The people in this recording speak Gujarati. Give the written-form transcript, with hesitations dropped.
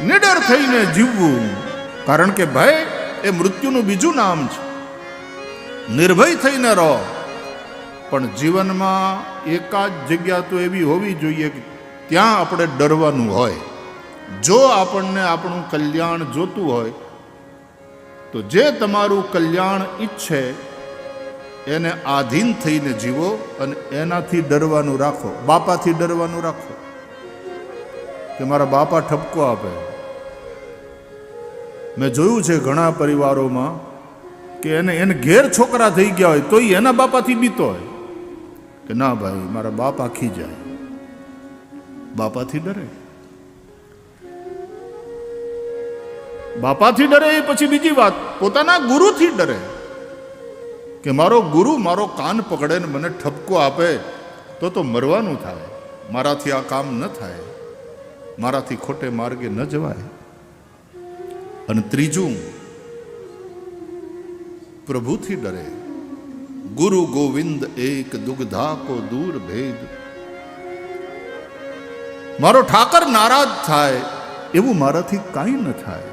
નિડર થઈને જીવવું, કારણ કે ભય એ મૃત્યુનું બીજું નામ છે. નિર્ભય થઈને રહો. પણ જીવનમાં એકાદ જગ્યા તો એવી હોવી જોઈએ કે ત્યાં આપણે ડરવાનું હોય. જો આપણને આપણું કલ્યાણ જોતું હોય તો જે તમારું કલ્યાણ ઈચ્છે એને આધીન થઈને જીવો અને એનાથી ડરવાનું રાખો. બાપાથી ડરવાનું રાખો કે મારા બાપા ઠપકો આપે. મેં જોયું છે ઘણા પરિવારોમાં કે એને ઘેર છોકરા થઈ ગયા હોય તો એના બાપાથી બીતો હોય કે ના ભાઈ મારા બાપા ખીજાય. બાપાથી ડરે. બાપાથી ડરે એ પછી બીજી વાત, પોતાના ગુરુથી ડરે કે મારો ગુરુ મારો કાન પકડે ને મને ઠપકો આપે તો મરવાનું થાય, મારાથી આ કામ ન થાય, મારાથી ખોટે માર્ગે ન જવાય. અને ત્રીજું, પ્રભુથી ડરે. ગુરુ ગોવિંદ એક દુગ્ધા કો દૂર ભેદ. મારો ઠાકર નારાજ થાય એવું મારાથી કાંઈ ન થાય.